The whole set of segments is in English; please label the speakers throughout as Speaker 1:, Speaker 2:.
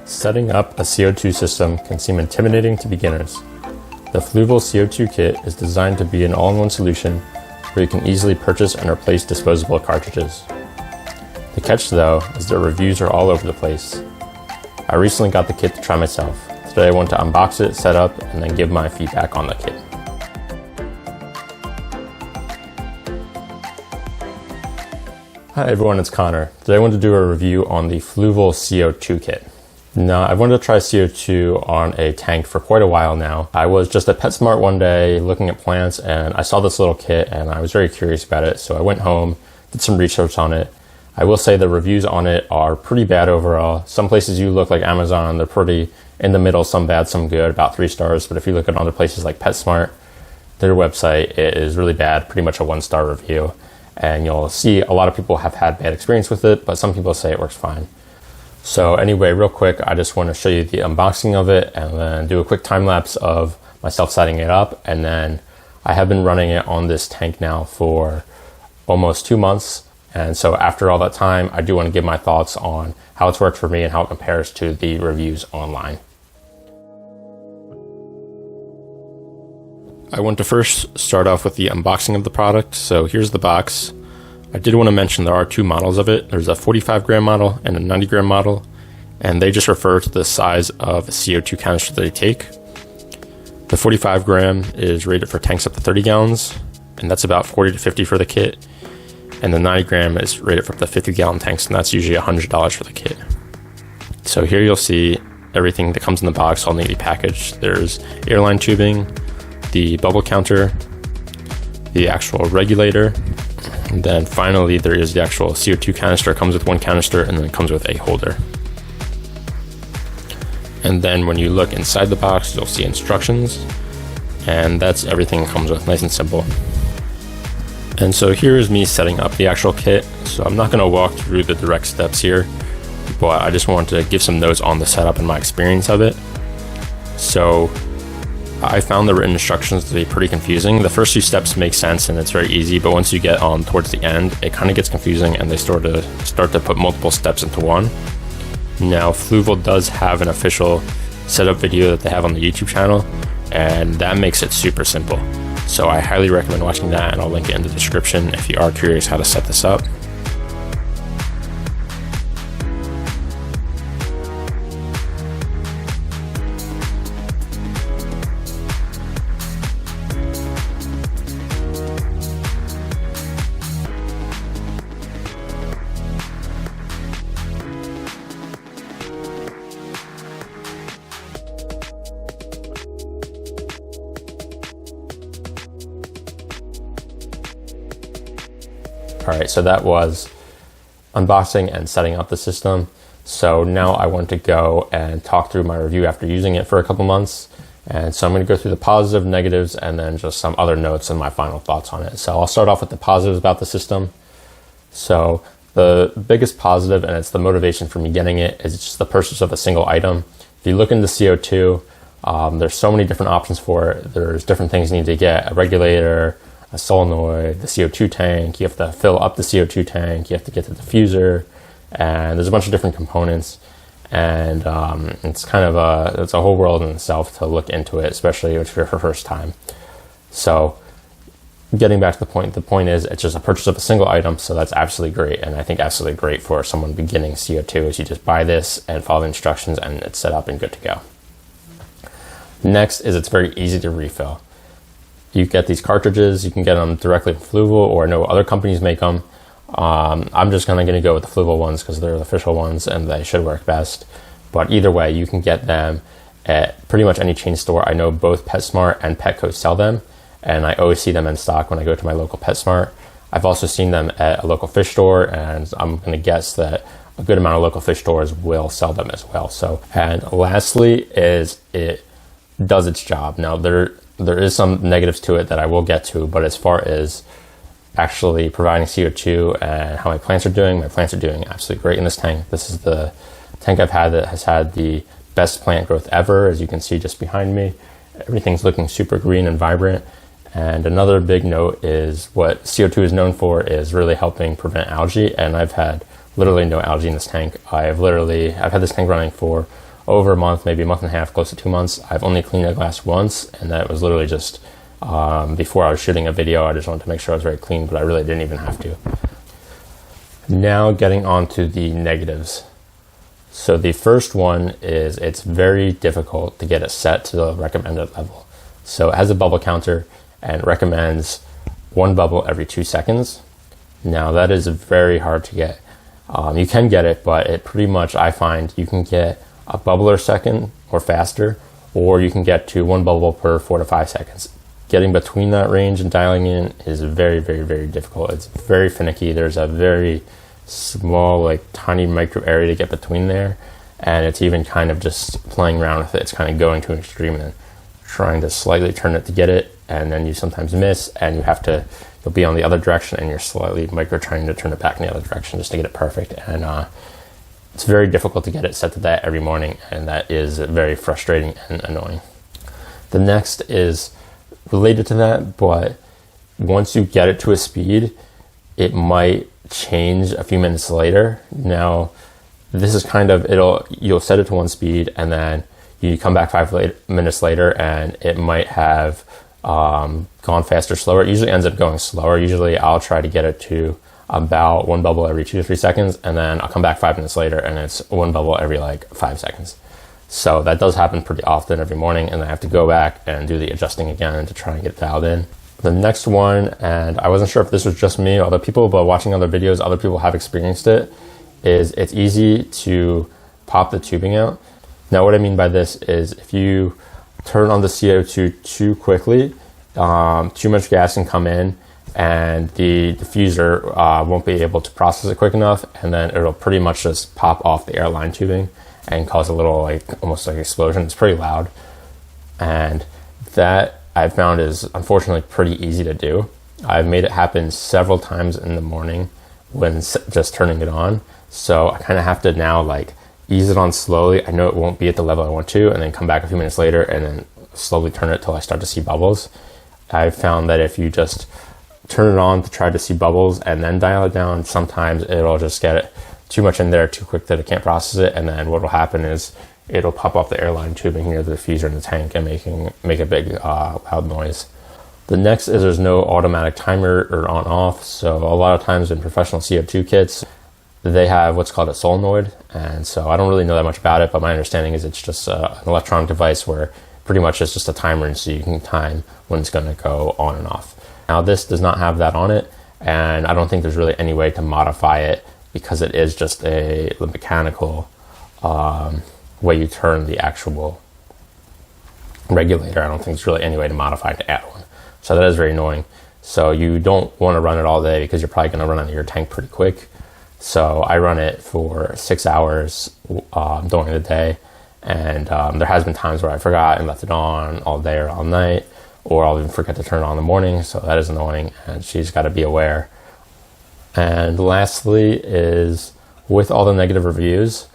Speaker 1: Setting up a CO2 system can seem intimidating to beginners. The Fluval CO2 Kit is designed to be an all-in-one solution where you can easily purchase and replace disposable cartridges. The catch, though, is that reviews are all over the place. I recently got the kit to try myself. Today I want to unbox it, set up, and then give my feedback on the kit. Hi everyone, it's Connor. Today I want to do a review on the Fluval CO2 Kit. Now, I've wanted to try CO2 on a tank for quite a while now. I was just at PetSmart one day looking at plants and I saw this little kit and I was very curious about it. So I went home, did some research on it. I will say the reviews on it are pretty bad overall. Some places you look like Amazon, they're pretty in the middle, some bad, some good, about 3 stars. But if you look at other places like PetSmart, their website is really bad, pretty much a 1-star review. And you'll see a lot of people have had bad experience with it, but some people say it works fine. So anyway, real quick, I just want to show you the unboxing of it and then do a quick time lapse of myself setting it up. And then I have been running it on this tank now for almost 2 months. And so after all that time, I do want to give my thoughts on how it's worked for me and how it compares to the reviews online. I want to first start off with the unboxing of the product. So here's the box. I did want to mention there are 2 models of it. There's a 45 gram model and a 90 gram model, and they just refer to the size of a CO2 canister that they take. The 45 gram is rated for tanks up to 30 gallons, and that's about 40 to 50 for the kit. And the 90 gram is rated for up to 50 gallon tanks, and that's usually $100 for the kit. So here you'll see everything that comes in the box all neatly packaged. There's airline tubing, the bubble counter, the actual regulator, and then finally there is the actual CO2 canister. It comes with 1 canister and then it comes with a holder. And then when you look inside the box, you'll see instructions, and that's everything it comes with, nice and simple. And so here is me setting up the actual kit. So I'm not going to walk through the direct steps here, but I just want to give some notes on the setup and my experience of it. So I found the written instructions to be pretty confusing. The first 2 steps make sense and it's very easy, but once you get on towards the end, it kind of gets confusing and they start to put multiple steps into one. Now, Fluval does have an official setup video that they have on the YouTube channel, and that makes it super simple. So I highly recommend watching that, and I'll link it in the description if you are curious how to set this up. Alright, so that was unboxing and setting up the system. So now I want to go and talk through my review after using it for a couple months. And so I'm going to go through the positive, negatives, and then just some other notes and my final thoughts on it. So I'll start off with the positives about the system. So the biggest positive, and it's the motivation for me getting it, is just the purchase of a single item. If you look into CO2, there's so many different options for it. There's different things you need to get: a regulator, a solenoid, the CO2 tank. You have to fill up the CO2 tank. You have to get the diffuser, and there's a bunch of different components. And it's kind of it's a whole world in itself to look into it, especially if you're for first time. So getting back to the point is it's just a purchase of a single item. So that's absolutely great. And I think absolutely great for someone beginning CO2 is you just buy this and follow the instructions and it's set up and good to go. Next is it's very easy to refill. You get these cartridges, you can get them directly from Fluval, or I know other companies make them. I'm just going to go with the Fluval ones because they're the official ones and they should work best. But either way, you can get them at pretty much any chain store. I know both PetSmart and Petco sell them, and I always see them in stock when I go to my local PetSmart. I've also seen them at a local fish store, and I'm going to guess that a good amount of local fish stores will sell them as well. So, and lastly is it does its job. Now there is some negatives to it that I will get to, but as far as actually providing CO2 and how my plants are doing absolutely great in this tank. This is the tank I've had that has had the best plant growth ever, as you can see just behind me. Everything's looking super green and vibrant. And another big note is what CO2 is known for is really helping prevent algae. And I've had literally no algae in this tank. I've had this tank running for over a month, maybe a month and a half, close to 2 months, I've only cleaned the glass once, and that was literally just before I was shooting a video. I just wanted to make sure I was very clean, but I really didn't even have to. Now getting on to the negatives. So the first one is it's very difficult to get it set to the recommended level. So it has a bubble counter and recommends 1 bubble every 2 seconds. Now that is very hard to get. You can get it, but it pretty much, I find you can get a bubble a second or faster, or you can get to 1 bubble per 4 to 5 seconds. Getting between that range and dialing in is very, very, very difficult. It's very finicky. There's a very small, like tiny micro area to get between there, and it's even kind of just playing around with it. It's kind of going to an extreme and then trying to slightly turn it to get it, and then you sometimes miss, and you'll be on the other direction and you're slightly micro trying to turn it back in the other direction just to get it perfect. And it's very difficult to get it set to that every morning, and that is very frustrating and annoying. The next is related to that, but once you get it to a speed, it might change a few minutes later. Now, this is kind of, you'll set it to 1 speed, and then you come back 5 minutes later and it might have gone faster, slower. It usually ends up going slower. Usually I'll try to get it to about 1 bubble every 2 to 3 seconds, and then I'll come back 5 minutes later and it's 1 bubble every like 5 seconds. So that does happen pretty often every morning, and I have to go back and do the adjusting again to try and get it dialed in. The next one, and I wasn't sure if this was just me or other people, but watching other videos, other people have experienced it, is it's easy to pop the tubing out. Now what I mean by this is if you turn on the CO2 too quickly, too much gas can come in and the diffuser won't be able to process it quick enough, and then it'll pretty much just pop off the airline tubing and cause a little, like, almost like explosion. It's pretty loud, and that I've found is unfortunately pretty easy to do. I've made it happen several times in the morning when just turning it on, so I kind of have to now like ease it on slowly. I know it won't be at the level I want to, and then come back a few minutes later and then slowly turn it till I start to see bubbles. I've found that if you just turn it on to try to see bubbles and then dial it down, sometimes it'll just get it too much in there too quick that it can't process it, and then what will happen is it'll pop off the airline tubing near the diffuser in the tank and make a big loud noise. The next is there's no automatic timer or on off. So a lot of times in professional CO2 kits, they have what's called a solenoid, and so I don't really know that much about it, but my understanding is it's just an electronic device where pretty much it's just a timer, and so you can time when it's going to go on and off. Now this does not have that on it, and I don't think there's really any way to modify it because it is just a mechanical way you turn the actual regulator. I don't think there's really any way to modify it to add one. So that is very annoying. So you don't want to run it all day because you're probably going to run out of your tank pretty quick. So I run it for 6 hours during the day, and there has been times where I forgot and left it on all day or all night, or I'll even forget to turn it on in the morning. So that is annoying, and she's got to be aware. And lastly is, with all the negative reviews,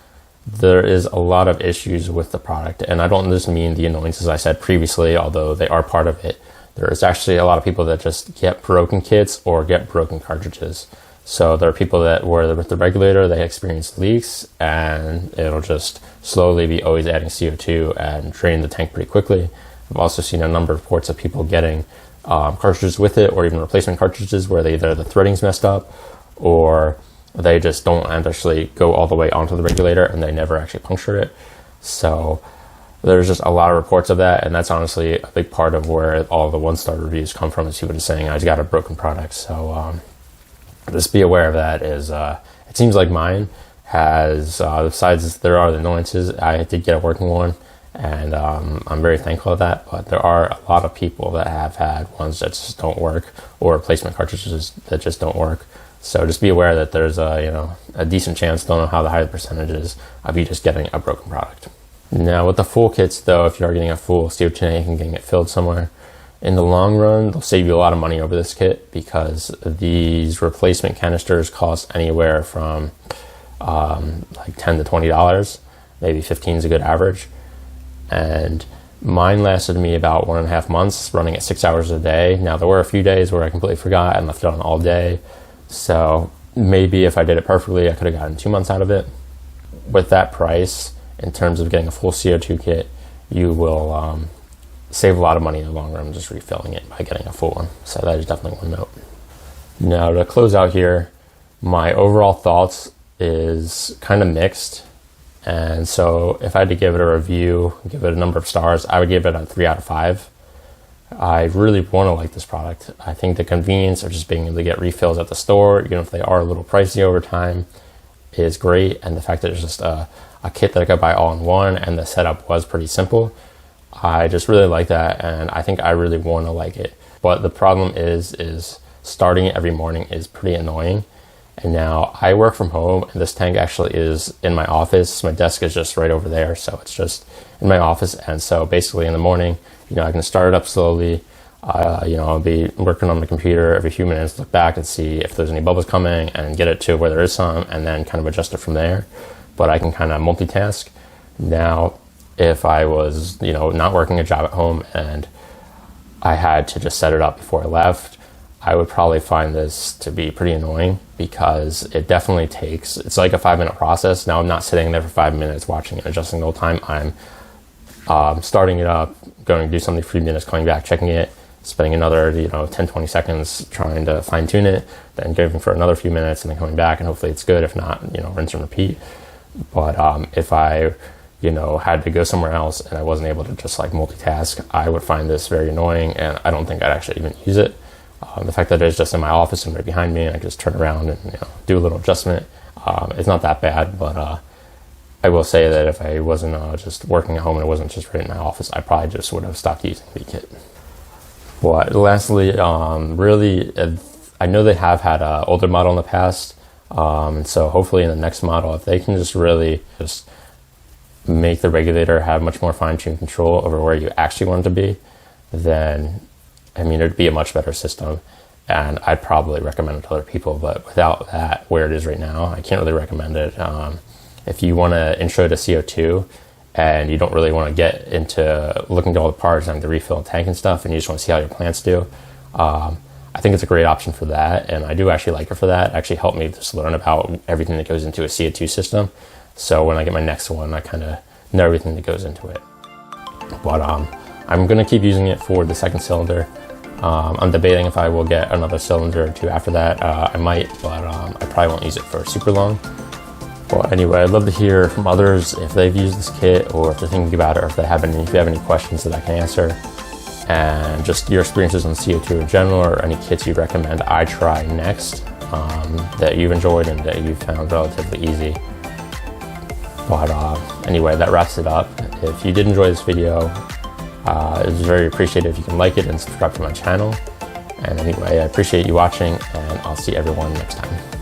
Speaker 1: there is a lot of issues with the product, and I don't just mean the annoyances I said previously, although they are part of it. There is actually a lot of people that just get broken kits or get broken cartridges. So there are people that were with the regulator, they experience leaks, and it'll just slowly be always adding CO2 and drain the tank pretty quickly. I've also seen a number of reports of people getting cartridges with it, or even replacement cartridges where either the threading's messed up or they just don't actually go all the way onto the regulator and they never actually puncture it. So there's just a lot of reports of that, and that's honestly a big part of where all the one-star reviews come from, is people just saying, I just got a broken product. So just be aware of that. It seems like mine has, besides there are the annoyances, I did get a working one, and I'm very thankful of that, but there are a lot of people that have had ones that just don't work, or replacement cartridges that just don't work. So just be aware that there's a decent chance, don't know how high the percentage is, of you just getting a broken product. Now with the full kits though, if you are getting a full CO2 tank and getting it filled somewhere, in the long run, they'll save you a lot of money over this kit, because these replacement canisters cost anywhere from like $10 to $20, maybe 15 is a good average. And mine lasted me about 1.5 months, running at 6 hours a day. Now there were a few days where I completely forgot and left it on all day. So maybe if I did it perfectly, I could have gotten 2 months out of it. With that price, in terms of getting a full CO2 kit, you will save a lot of money in the long run just refilling it by getting a full one. So that is definitely one note. Now to close out here, my overall thoughts is kind of mixed. And so if I had to give it a review, give it a number of stars, I would give it a 3 out of 5. I really want to like this product. I think the convenience of just being able to get refills at the store, even if they are a little pricey over time, is great. And the fact that it's just a kit that I could buy all in one, and the setup was pretty simple, I just really like that, and I think I really want to like it. But the problem is starting it every morning is pretty annoying. And now I work from home, and this tank actually is in my office. My desk is just right over there, so it's just in my office. And so basically in the morning, I can start it up slowly. I'll be working on the computer every few minutes, look back and see if there's any bubbles coming and get it to where there is some, and then kind of adjust it from there. But I can kind of multitask. Now, if I was, not working a job at home and I had to just set it up before I left, I would probably find this to be pretty annoying, because it definitely it's like a 5-minute process. Now I'm not sitting there for 5 minutes watching it, adjusting the whole time. I'm starting it up, going to do something for 3 minutes, coming back, checking it, spending another 10-20 seconds trying to fine tune it, then going for another few minutes, and then coming back, and hopefully it's good. If not, rinse and repeat. But if I had to go somewhere else and I wasn't able to just like multitask, I would find this very annoying, and I don't think I'd actually even use it. The fact that it's just in my office and right behind me, and I just turn around and do a little adjustment, it's not that bad. But I will say that if I wasn't just working at home and it wasn't just right in my office, I probably just would have stopped using the kit. But lastly, really, I know they have had an older model in the past, and so hopefully in the next model, if they can just really just make the regulator have much more fine-tuned control over where you actually want it to be, then it'd be a much better system, and I'd probably recommend it to other people. But without that, where it is right now, I can't really recommend it. If you want to intro to CO2 and you don't really want to get into looking at all the parts and the refill tank and stuff, and you just want to see how your plants do, I think it's a great option for that, and I do actually like it for that. It actually helped me just learn about everything that goes into a CO2 system. So when I get my next one, I kind of know everything that goes into it. But I'm going to keep using it for the second cylinder. I'm debating if I will get another cylinder or two after that. I might, but I probably won't use it for super long. But anyway, I'd love to hear from others if they've used this kit, or if they're thinking about it, or if you have any questions that I can answer. And just your experiences on CO2 in general, or any kits you'd recommend I try next that you've enjoyed and that you found relatively easy. But anyway, that wraps it up. If you did enjoy this video, it's very appreciated if you can like it and subscribe to my channel. And anyway, I appreciate you watching, and I'll see everyone next time.